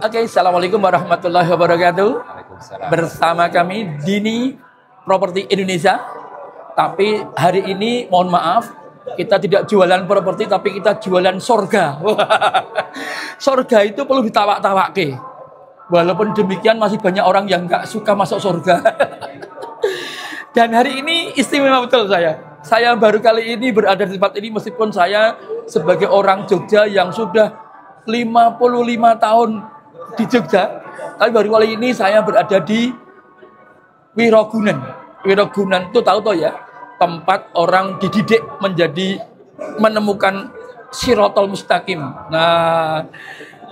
Oke, assalamualaikum warahmatullahi wabarakatuh. Waalaikumsalam. Bersama kami Dini Properti Indonesia. Tapi hari ini mohon maaf, kita tidak jualan properti, tapi kita jualan sorga. Sorga itu perlu ditawak-tawake. Walaupun demikian masih banyak orang yang nggak suka masuk surga. Dan hari ini istimewa betul saya. Saya baru kali ini berada di tempat ini meskipun saya sebagai orang Jogja yang sudah 55 tahun di Jogja. Tapi baru kali ini saya berada di Wirogunan. Wirogunan itu tahu toh ya, tempat orang dididik menjadi menemukan Shirotol Mustaqim. Nah,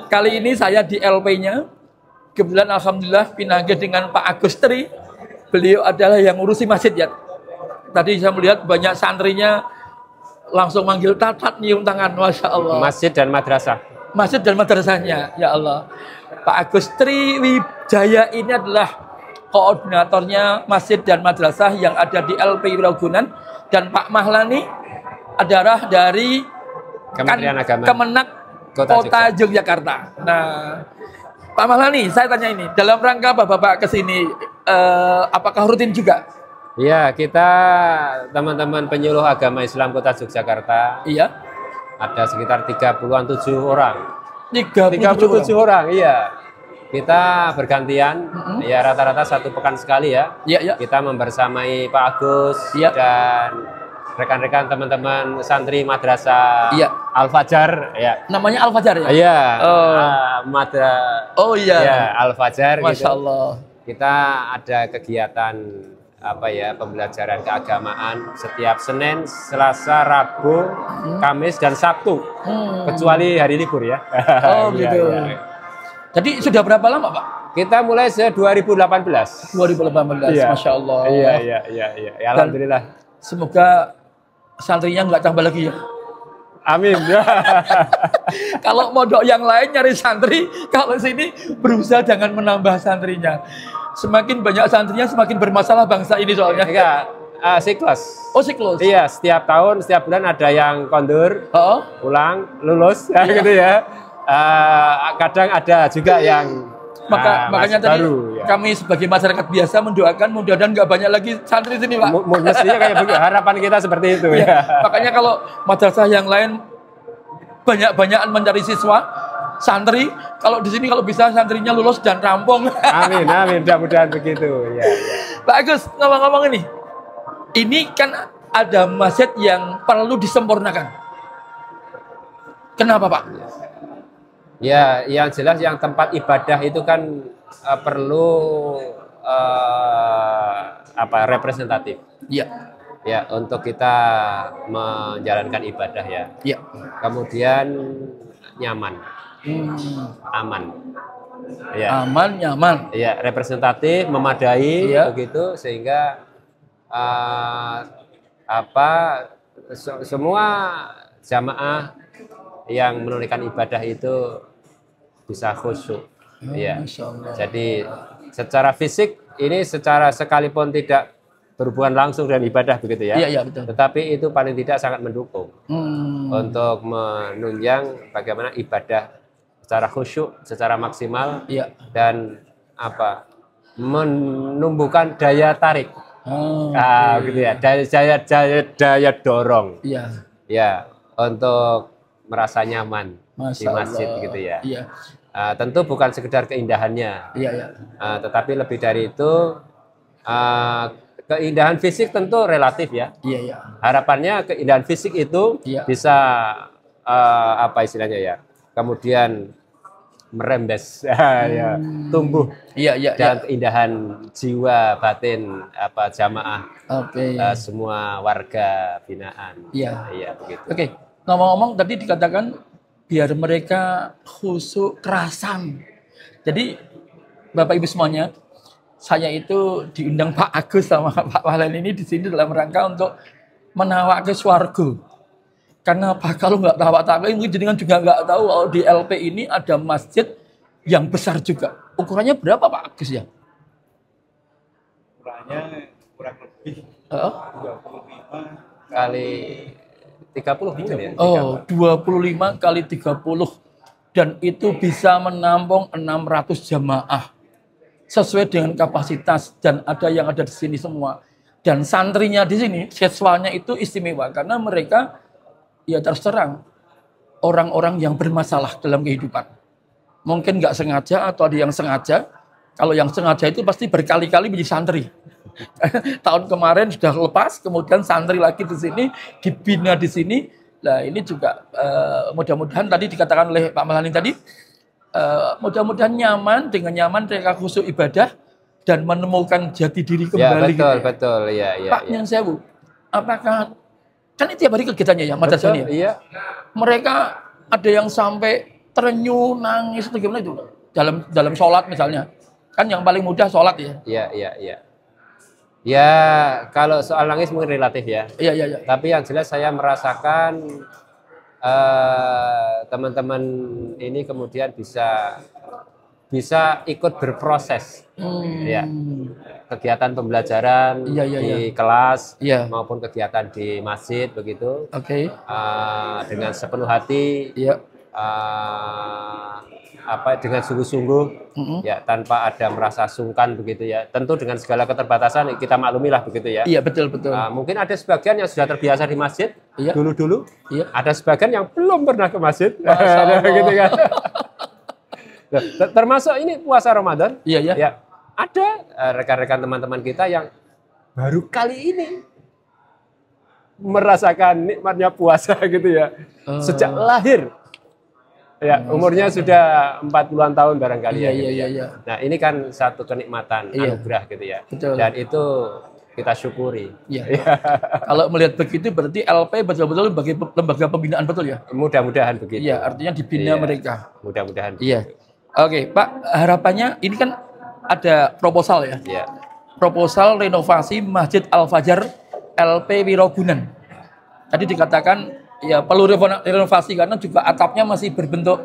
kali ini saya di LP-nya. Kebetulan alhamdulillah pinanggih dengan Pak Agustri. Beliau adalah yang ngurusi masjid ya. Tadi saya melihat banyak santrinya langsung manggil tatat nyium tangan, masya Allah. Masjid dan madrasah. Masjid dan madrasahnya, ya Allah. Pak Agustri Wijaya ini adalah koordinatornya masjid dan madrasah yang ada di LP Wirogunan, dan Pak Mahlani adalah dari Kementerian Agama Kemenak Kota Yogyakarta. Nah, Pak Mahlani, saya tanya ini, dalam rangka Bapak kesini, apakah rutin juga? Iya, kita teman-teman penyuluh agama Islam Kota Yogyakarta. Iya. Ada sekitar 37 orang. 37 orang, iya. Kita bergantian, ya rata-rata satu pekan sekali ya. Iya, iya. Kita membersamai Pak Agus dan rekan-rekan teman-teman santri madrasah Al-Fajar, ya. Namanya Al-Fajar ya? Iya. Oh iya. Ya, Al-Fajar. Masya gitu. Allah. Kita ada kegiatan pembelajaran keagamaan setiap Senin, Selasa, Rabu, Kamis dan Sabtu, kecuali hari libur ya. Oh gitu. Iya. Jadi sudah berapa lama Pak? Kita mulai sejak 2018. 2018, Iya. Masya Allah. Iya. Ya, alhamdulillah. Semoga santrinya nggak tambah lagi ya. Amin. Kalau modok yang lain nyari santri, kalau sini berusaha jangan menambah santrinya. Semakin banyak santrinya semakin bermasalah bangsa ini soalnya. Enggak, siklus. Oh siklus. Iya, setiap tahun, setiap bulan ada yang kondur, pulang, lulus, gitu ya. Kadang ada juga yang makanya tadi baru, ya. Kami sebagai masyarakat biasa mendoakan mudah-mudahan nggak banyak lagi santri sini Pak. Mestinya kayak begitu, harapan kita seperti itu ya. Makanya kalau madrasah yang lain banyak-banyakan mencari siswa, santri, kalau di sini kalau bisa santrinya lulus dan rampung. Amin, mudah-mudahan begitu. Ya. Pak Agus, ngomong-ngomong ini kan ada masjid yang perlu disempurnakan. Kenapa Pak? Ya, yang jelas yang tempat ibadah itu kan perlu representatif. Iya. Ya, untuk kita menjalankan ibadah ya. Iya. Kemudian nyaman, aman. Ya. Aman, nyaman. Ya, representatif, memadai, begitu sehingga semua jamaah yang menunaikan ibadah itu bisa khusyuk. Ya. Jadi secara fisik ini sekalipun tidak berhubungan langsung dengan ibadah begitu ya. Iya, betul. Tetapi itu paling tidak sangat mendukung untuk menunjang bagaimana ibadah secara khusyuk, secara maksimal dan menumbuhkan daya tarik. Gitu ya. Daya dorong. Iya. Ya, untuk merasa nyaman di masjid gitu ya. Iya. Tentu bukan sekedar keindahannya. Iya. Tetapi lebih dari itu keindahan fisik tentu relatif ya. Iya. Harapannya keindahan fisik itu bisa istilahnya ya. Kemudian merembes ya, tumbuh dalam keindahan jiwa batin jamaah semua warga binaan. Iya begitu. Oke. Ngomong-ngomong tadi dikatakan biar mereka khusyuk kerasan. Jadi Bapak Ibu semuanya, saya itu diundang Pak Agus sama Pak Wahlan ini di sini dalam rangka untuk menawak ke swarga. Karena apa? Kalau nggak tawak-tawak, mungkin jenengan juga nggak tahu kalau di LP ini ada masjid yang besar juga. Ukurannya berapa Pak Agus ya? Ukurannya kurang lebih 25 kali 30 mungkin ya? 25 kali 30 dan itu bisa menampung 600 jamaah sesuai dengan kapasitas, dan ada yang ada di sini semua. Dan santrinya di sini, siswanya itu istimewa karena mereka ya terus terang orang-orang yang bermasalah dalam kehidupan. Mungkin nggak sengaja atau ada yang sengaja. Kalau yang sengaja itu pasti berkali-kali menjadi santri. Tahun kemarin sudah lepas, kemudian santri lagi di sini, dibina di sini. Nah ini juga mudah-mudahan tadi dikatakan oleh Pak Maulani tadi, mudah-mudahan nyaman, dengan nyaman mereka khusyuk ibadah dan menemukan jati diri kembali. Ya betul, gitu. Betul, ya. Pak Nyun Sewu, apakah kan ini tiap hari kegiatannya ya, madrasahnya? Iya. Mereka ada yang sampai terenyuh, nangis, atau gimana itu dalam sholat misalnya, kan yang paling mudah sholat ya. Iya. Ya kalau soal nangis mungkin relatif ya. Iya. Tapi yang jelas saya merasakan teman-teman ini kemudian bisa ikut berproses, ya, kegiatan pembelajaran di kelas maupun kegiatan di masjid begitu, dengan sepenuh hati, dengan sungguh-sungguh, ya tanpa ada merasa sungkan begitu ya. Tentu dengan segala keterbatasan kita maklumilah begitu ya. Iya betul. Mungkin ada sebagian yang sudah terbiasa di masjid dulu-dulu, ada sebagian yang belum pernah ke masjid, gitu kan. Termasuk ini puasa Ramadan. Iya. Ya, ada rekan-rekan teman-teman kita yang baru kali ini merasakan nikmatnya puasa gitu ya. Sejak lahir. Ya, umurnya sudah 40-an tahun barangkali ya. Iya. Nah, ini kan satu kenikmatan anugerah gitu ya. Betul. Dan itu kita syukuri. Iya. Kalau melihat begitu berarti LP betul-betul sebagai lembaga pembinaan betul ya? Mudah-mudahan begitu. Iya, artinya dibina mereka. Mudah-mudahan. Iya. Oke, Pak, harapannya ini kan ada proposal ya? Iya. Proposal renovasi Masjid Al-Fajar LP Wirogunan. Tadi dikatakan ya perlu renovasi karena juga atapnya masih berbentuk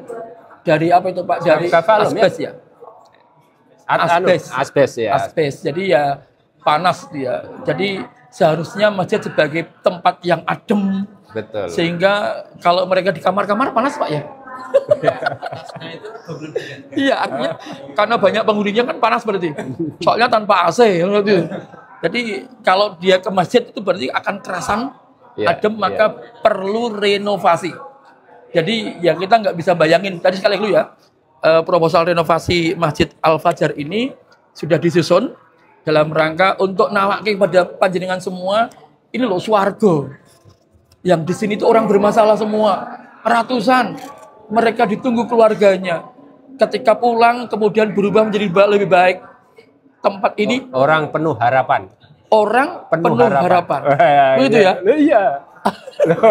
dari apa itu Pak? Dari asbes ya? Asbes. Jadi ya panas dia. Jadi seharusnya masjid sebagai tempat yang adem. Betul. Sehingga kalau mereka di kamar-kamar panas Pak ya? Iya, artinya karena banyak penghuninya kan panas berarti. Soalnya tanpa AC. Jadi kalau dia ke masjid itu berarti akan kerasan adem, maka perlu renovasi. Jadi ya kita nggak bisa bayangin. Tadi sekali dulu ya, proposal renovasi Masjid Al-Fajar ini sudah disusun dalam rangka untuk nawaki pada panjenengan semua. Ini loh swarga. Yang di sini itu orang bermasalah semua, ratusan. Mereka ditunggu keluarganya. Ketika pulang kemudian berubah menjadi lebih baik. Tempat ini orang penuh harapan. Orang penuh harapan. Begitu ya? Iya.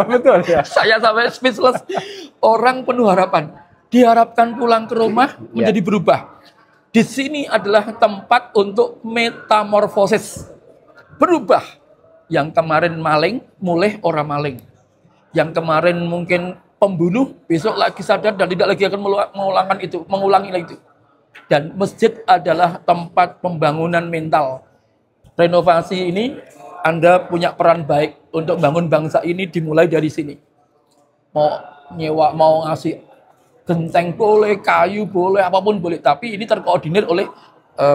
Betul ya. Saya sampai speechless. Orang penuh harapan. Diharapkan pulang ke rumah menjadi berubah. Di sini adalah tempat untuk metamorfosis. Berubah. Yang kemarin maling, mulai orang maling. Yang kemarin mungkin pembunuh, besok lagi sadar dan tidak lagi akan mengulangi itu. Dan masjid adalah tempat pembangunan mental. Renovasi ini Anda punya peran baik untuk bangun bangsa ini dimulai dari sini. Mau nyewa, mau ngasih genteng boleh, kayu boleh, apapun boleh. Tapi ini terkoordinir oleh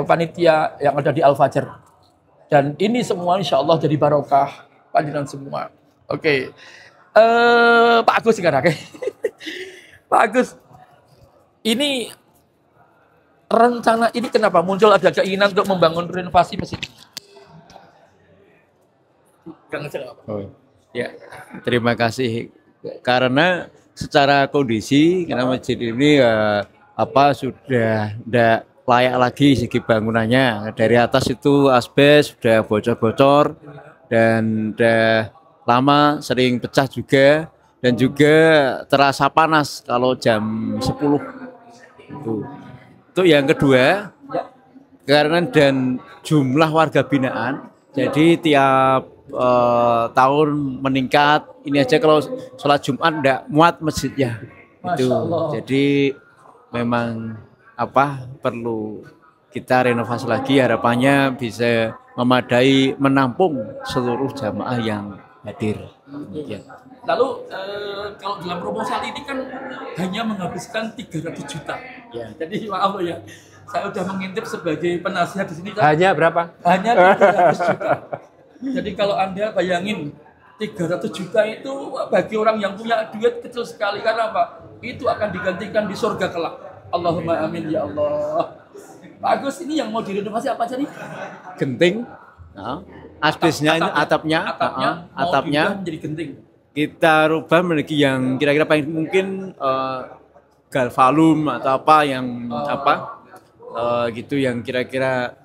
panitia yang ada di Al-Fajar. Dan ini semua insya Allah jadi barokah panjenengan semua. Oke. Pak Agus sekarang. Pak Agus, ini rencana ini kenapa muncul ada keinginan untuk membangun renovasi masjid? Ya, terima kasih. Karena secara kondisi karena masjid ini sudah tidak layak lagi segi bangunannya. Dari atas itu asbes sudah bocor-bocor dan sudah lama sering pecah juga dan juga terasa panas kalau jam 10 itu yang kedua karena dan jumlah warga binaan jadi tiap tahun meningkat. Ini aja kalau sholat Jumat tidak muat masjidnya itu. Jadi memang perlu kita renovasi lagi, harapannya bisa memadai menampung seluruh jamaah yang hadir. Demikian. Lalu kalau dalam proposal ini kan hanya menghabiskan 300 juta. Ya. Jadi maaf loh ya, saya udah mengintip sebagai penasihat di sini kan. Hanya berapa? Hanya 300 juta. Jadi kalau Anda bayangin 300 juta itu bagi orang yang punya duit kecil sekali, karena apa? Itu akan digantikan di surga kelak. Allahumma amin ya Allah. Pak Agus, ini yang mau direnovasi apa aja nih? Genting, asbesnya, atapnya, mau diubah menjadi genting. Kita rubah menjadi yang kira-kira paling mungkin galvalum atau apa yang gitu yang kira-kira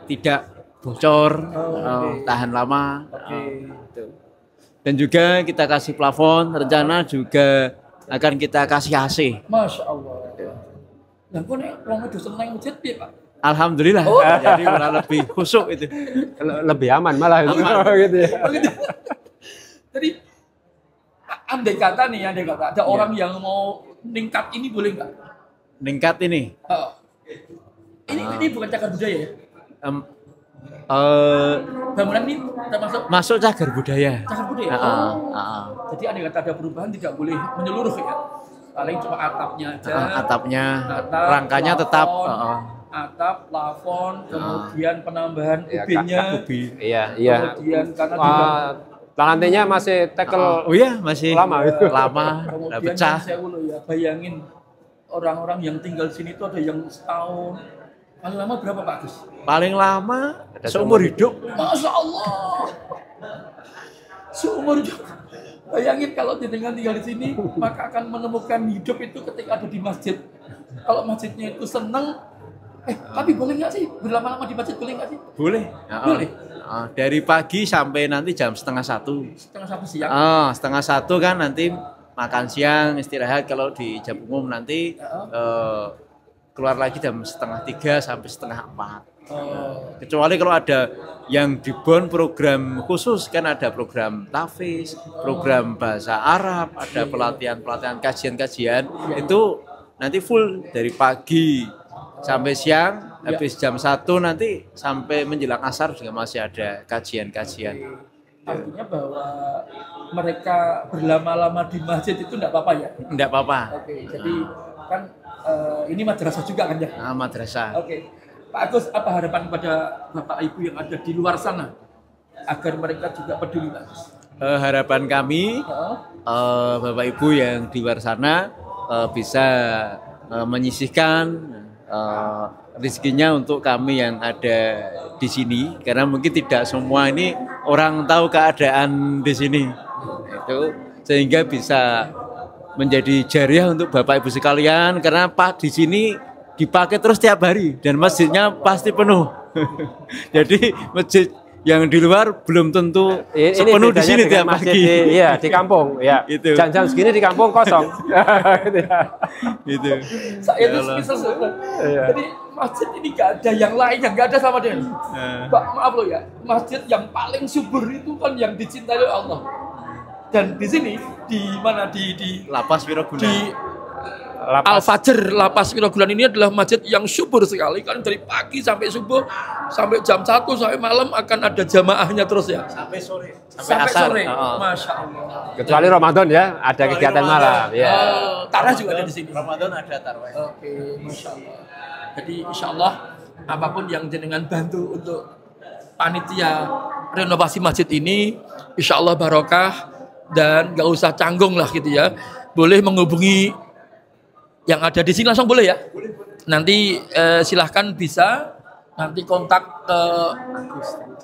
tidak bocor, tahan lama. Gitu. Dan juga kita kasih plafon, rencana juga akan kita kasih AC. Masya Allah. Nah, kok nih orang itu seneng masjid piye, Pak? Alhamdulillah. Jadi malah lebih khusyuk itu. Lebih aman malah gitu ya. Begitu. Jadi andai kata ada orang yang mau ningkat ini boleh nggak? Ningkat ini. Ini bukan cagar budaya ya? Bangunan ini termasuk masuk cagar budaya. Cagar budaya. Jadi andai kata ada perubahan tidak boleh menyeluruh ya. Paling cuma atapnya aja. Atapnya, atap, rangkanya plafon, tetap. Atap, plafon, kemudian penambahan ubinnya. Iya. Kemudian karena juga lantainya masih tekel. Oh iya, masih lama itu. Lama, udah kemudian pecah. saya ya, bayangin orang-orang yang tinggal di sini itu ada yang setahun. Paling lama berapa Pak Agus? Paling lama seumur hidup. Masya Allah. Seumur hidup. Bayangin kalau jenengan tinggal di sini, maka akan menemukan hidup itu ketika ada di masjid. Kalau masjidnya itu senang, tapi boleh nggak sih berlama-lama di masjid, boleh nggak sih? Boleh. Boleh. Dari pagi sampai nanti jam 1:30. 1:30 siang. 1:30 kan nanti makan siang, istirahat. Kalau di jam umum nanti keluar lagi jam 2:30 sampai 3:30. Kecuali kalau ada yang di Bon program khusus, kan ada program tahfiz, program bahasa Arab, ada pelatihan-pelatihan, kajian-kajian, itu nanti full dari pagi sampai siang, habis jam 1 nanti sampai menjelang asar juga masih ada kajian-kajian. Artinya bahwa mereka berlama-lama di masjid itu enggak apa-apa ya? Enggak apa-apa. Oke, jadi kan ini madrasah juga kan ya? Madrasah. Oke. Pak Agus, apa harapan kepada Bapak Ibu yang ada di luar sana agar mereka juga peduli, Pak Agus? Harapan kami Bapak Ibu yang di luar sana bisa menyisihkan rezekinya untuk kami yang ada di sini, karena mungkin tidak semua ini orang tahu keadaan di sini, itu sehingga bisa menjadi jariah untuk Bapak Ibu sekalian, karena Pak di sini dipakai terus tiap hari dan masjidnya pasti penuh. Jadi masjid yang di luar belum tentu sepenuh di sini tiap pagi. Iya, di kampung. Ya. Itu. Jam-jam segini di kampung kosong. Gitu. Saya itu spesial. Jadi masjid ini gak ada yang lain, yang gak ada sama dengan. Maaf loh ya, masjid yang paling subur itu kan yang dicintai oleh Allah. Dan di sini di mana di Lapas Wiroguna. Di Al-Fajr Lapas Wiroguna ini adalah masjid yang subur sekali, kan dari pagi sampai subuh sampai jam 1 sampai malam akan ada jamaahnya terus ya. Sampai sore. Sampai sore. Masya Allah. Kecuali Ramadan ya, ada kegiatan malam. Ya. Tarah juga ada di sini. Ramadan ada tarawih. Oke, Masya Allah. Jadi insya Allah apapun yang jenengan bantu untuk panitia renovasi masjid ini, insya Allah barokah dan gak usah canggung lah gitu ya. Boleh menghubungi yang ada di sini langsung boleh ya. Nanti silahkan bisa nanti kontak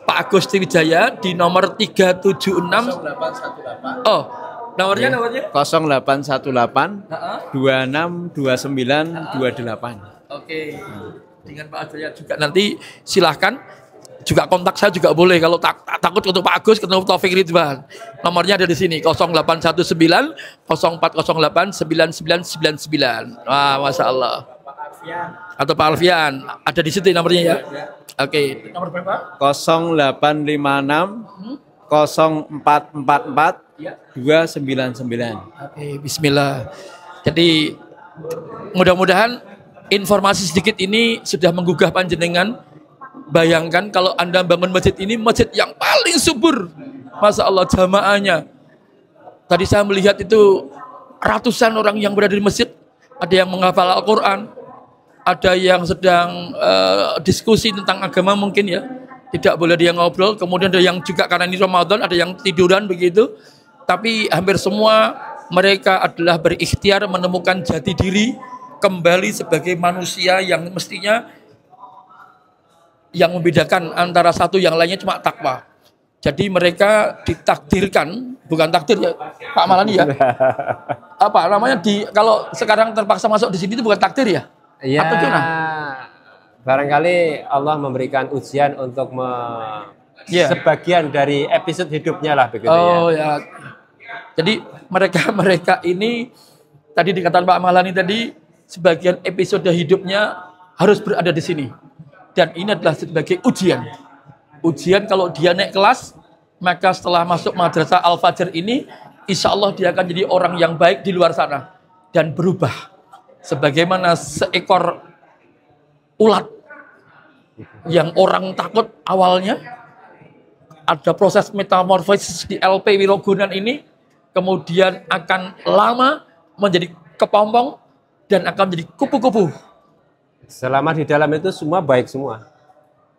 Pak Agus Triwijaya di nomor 376 0818. Oh, nomornya 0818 2629 28. Oke. Dengan Pak Agus juga nanti silahkan juga kontak saya juga boleh kalau takut untuk Pak Agus ketemu Taufik Ridwan. Nomornya ada di sini 0819 0408 9999. Wah, Masya Allah. Atau Pak Alfian ada di situ nomornya ya. Oke. Nomor berapa? 0856 0444 299. Oke, bismillah. Jadi mudah-mudahan informasi sedikit ini sudah menggugah panjenengan Bayangkan kalau Anda bangun masjid ini, masjid yang paling subur. Masya Allah jamaahnya. Tadi saya melihat itu ratusan orang yang berada di masjid. Ada yang menghafal Al-Quran, ada yang sedang diskusi tentang agama mungkin ya. Tidak boleh dia ngobrol. Kemudian ada yang juga karena ini Ramadan, ada yang tiduran begitu. Tapi hampir semua mereka adalah berikhtiar menemukan jati diri kembali sebagai manusia yang mestinya yang membedakan antara satu yang lainnya cuma takwa. Jadi mereka ditakdirkan, bukan takdir ya Pak Malani ya. Apa namanya kalau sekarang terpaksa masuk di sini itu bukan takdir ya? Iya. Atau gimana? Barangkali Allah memberikan ujian untuk sebagian dari episode hidupnya lah begitu ya. Oh ya. Jadi mereka ini tadi dikatakan Pak Mahlani tadi sebagian episode hidupnya harus berada di sini. Dan ini adalah sebagai ujian. Ujian kalau dia naik kelas, maka setelah masuk madrasah Al-Fajr ini, insya Allah dia akan jadi orang yang baik di luar sana dan berubah. Sebagaimana seekor ulat yang orang takut awalnya, ada proses metamorfosis di LP Wirogunan ini, kemudian akan lama menjadi kepompong dan akan menjadi kupu-kupu. Selama di dalam itu semua baik semua.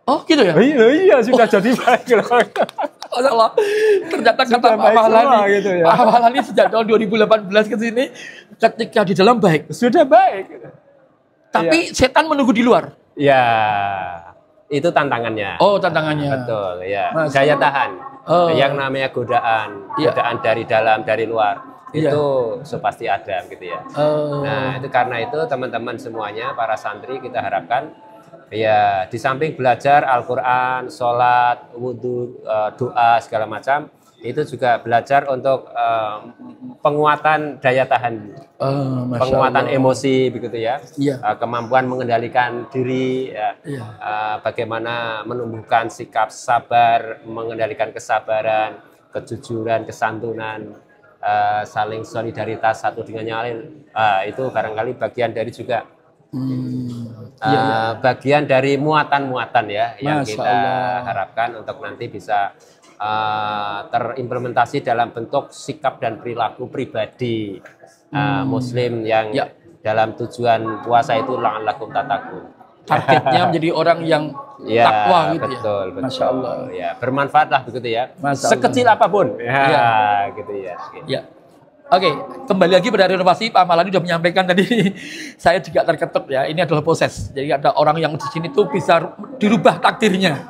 Oh gitu ya? Iya sudah jadi baik. Allah. Ternyata kata Pak Mahlani, gitu ya. Pak Mahlani sejak tahun 2018 ke sini ketika di dalam baik. Sudah baik. Tapi setan menunggu di luar. Ya, itu tantangannya. Oh tantangannya. Betul ya. Daya tahan. Yang namanya godaan dari dalam, dari luar. Itu pasti ada gitu ya. Nah itu karena itu teman-teman semuanya para santri kita harapkan ya di samping belajar Al-Quran, sholat, wudhu, doa segala macam itu juga belajar untuk penguatan daya tahan, penguatan emosi begitu ya, kemampuan mengendalikan diri, bagaimana menumbuhkan sikap sabar, mengendalikan kesabaran, kejujuran, kesantunan. Saling solidaritas satu dengan yang lain, itu barangkali bagian dari juga bagian dari muatan-muatan ya yang kita harapkan untuk nanti bisa terimplementasi dalam bentuk sikap dan perilaku pribadi Muslim yang dalam tujuan puasa itu la'allakum tattaqun. Targetnya menjadi orang yang takwa gitu betul, ya. Masya Allah. Ya, bermanfaat lah begitu ya. Sekecil apapun. Gitu ya. Ya. Oke, kembali lagi pada renovasi. Pak Mahlani sudah menyampaikan tadi. Saya juga terketuk ya. Ini adalah proses. Jadi ada orang yang di sini tuh bisa dirubah takdirnya.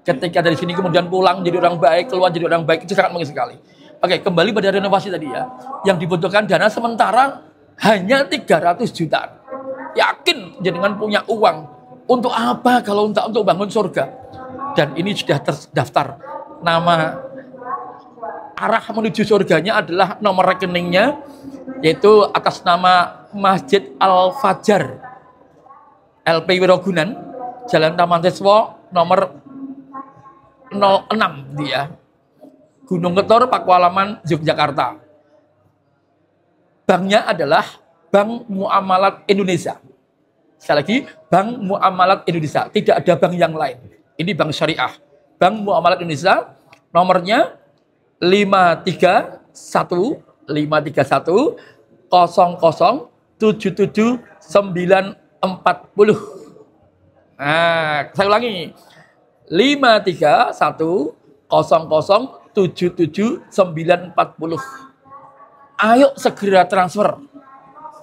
Ketika dari sini kemudian pulang jadi orang baik, keluar jadi orang baik, itu sangat mungkin sekali. Oke, kembali pada renovasi tadi ya. Yang dibutuhkan dana sementara hanya 300 juta. Yakin jenengan punya uang. Untuk apa kalau untuk bangun surga? Dan ini sudah terdaftar. Nama arah menuju surganya adalah nomor rekeningnya, yaitu atas nama Masjid Al-Fajr LP Wirogunan, Jalan Taman Siswa nomor 06 dia, Gunung Ketor, Pakualaman, Yogyakarta. Banknya adalah Bank Muamalat Indonesia. Sekali lagi, Bank Muamalat Indonesia. Tidak ada bank yang lain. Ini bank syariah. Bank Muamalat Indonesia, nomornya 531 00 77 940. Nah, saya ulangi. 531 00 77 940. Ayo segera transfer.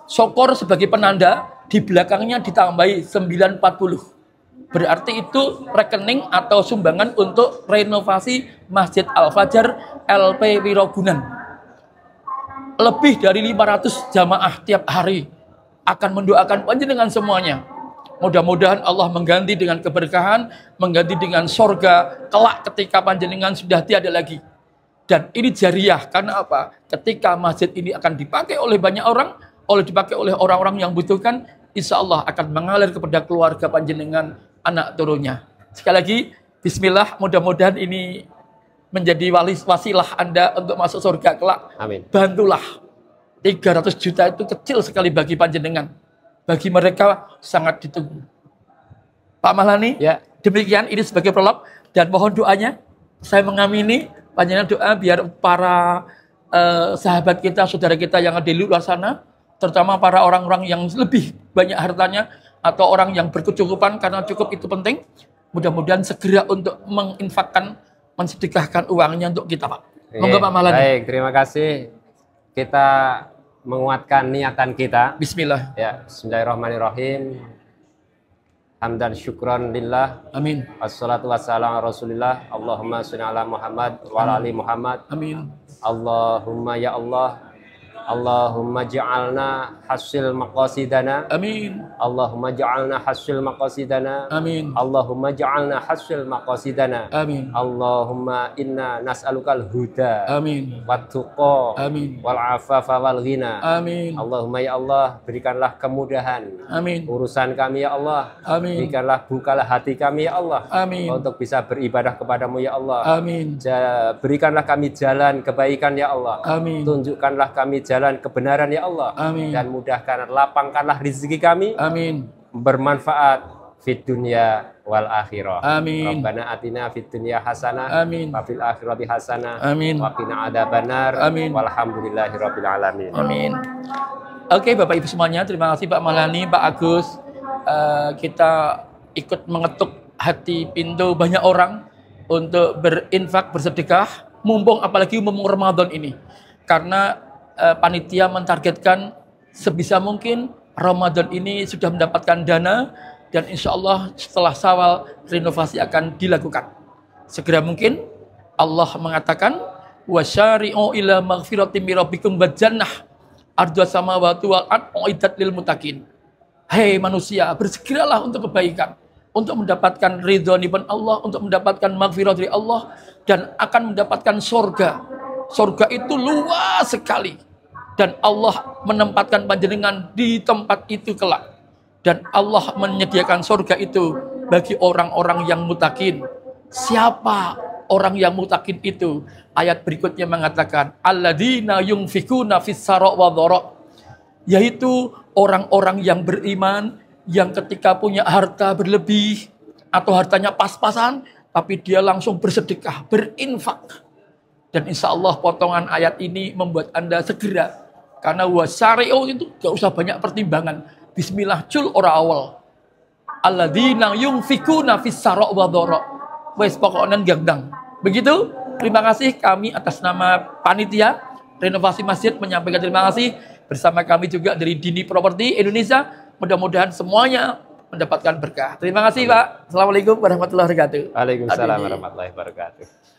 Syukur sebagai penanda, di belakangnya ditambahi 940. Berarti itu rekening atau sumbangan untuk renovasi Masjid Al-Fajr LP Wirogunan. Lebih dari 500 jamaah tiap hari akan mendoakan panjenengan semuanya. Mudah-mudahan Allah mengganti dengan keberkahan, mengganti dengan sorga kelak ketika panjenengan sudah tiada lagi. Dan ini jariah, karena apa? Ketika masjid ini akan dipakai oleh banyak orang, dipakai oleh orang-orang yang butuhkan, insya Allah akan mengalir kepada keluarga panjenengan, anak turunnya. Sekali lagi, bismillah, mudah-mudahan ini menjadi wasilah Anda untuk masuk surga kelak. Amin. Bantulah. 300 juta itu kecil sekali bagi panjenengan. Bagi mereka sangat ditunggu. Pak Mahlani, Demikian ini sebagai prolog dan mohon doanya. Saya mengamini panjenengan doa biar para sahabat kita, saudara kita yang ada di luar sana, terutama para orang-orang yang lebih banyak hartanya atau orang yang berkecukupan karena cukup itu penting. Mudah-mudahan segera untuk menginfakkan, mensedekahkan uangnya untuk kita, Pak. Monggo Pak Maulana. Baik, terima kasih. Kita menguatkan niatan kita. Bismillah. Ya, bismillahirrahmanirrahim. Hamdan syukran lillah. Amin. Wassalatu wassalamu ala Rasulillah. Allahumma sholli ala Muhammad wa ala ali Muhammad. Amin. Allahumma ya Allah. Allahumma ja'alna hasil maqasidana. Amin. Allahumma ja'alna hasil maqasidana. Amin. Allahumma ja'alna hasil maqasidana. Amin. Allahumma inna nas'alukal huda. Amin. Wat tuqa. Amin. Wal afafa wal ghina. Amin. Allahumma ya Allah, berikanlah kemudahan Amin. urusan kami ya Allah. Amin. Berikanlah, bukalah hati kami ya Allah. Amin. Untuk bisa beribadah kepadamu ya Allah. Amin. Berikanlah kami jalan kebaikan ya Allah. Amin. Tunjukkanlah kami jalan kebenaran ya Allah. Amin. Dan mudahkan, lapangkanlah rezeki kami. Amin. Bermanfaat fit dunya wal akhirah. Amin. Rabbana atina fit dunya hasanah. Amin. Wa fil akhirati hasanah. Amin. Wa qina adzabannar. Amin. Walhamdulillahirabbil alamin. Amin. Oke Bapak Ibu semuanya, terima kasih Pak Maulani, Pak Agus. Kita ikut mengetuk hati pintu banyak orang untuk berinfak, bersedekah, mumpung apalagi mumpung Ramadan ini. Karena panitia mentargetkan sebisa mungkin Ramadan ini sudah mendapatkan dana dan insya Allah setelah Syawal renovasi akan dilakukan. Segera mungkin Allah mengatakan wasyari'u ila maghfiratin min rabbikum wa jannah ardha samawati wal ardh uiddat lil muttaqin. Hei manusia, bersegeralah untuk kebaikan, untuk mendapatkan ridhonipun Allah, untuk mendapatkan maghfirah dari Allah dan akan mendapatkan surga. Surga itu luas sekali dan Allah menempatkan panjenengan di tempat itu kelak dan Allah menyediakan surga itu bagi orang-orang yang mutakin. Siapa orang yang mutakin itu? Ayat berikutnya mengatakan alladzina yunfikuna fis sarra wa dharra, yaitu orang-orang yang beriman yang ketika punya harta berlebih atau hartanya pas-pasan tapi dia langsung bersedekah, berinfak. Dan insya Allah potongan ayat ini membuat Anda segera. Karena wasyari'u itu gak usah banyak pertimbangan. Bismillah cul ora awal. Alladzina yunfikuna fis sarra wa dharra. Wes pokoknya gandang. Begitu. Terima kasih kami atas nama panitia renovasi masjid menyampaikan terima kasih. Bersama kami juga dari Dini Properti Indonesia. Mudah-mudahan semuanya mendapatkan berkah. Terima kasih Pak. Assalamualaikum warahmatullahi wabarakatuh. Waalaikumsalam warahmatullahi wabarakatuh.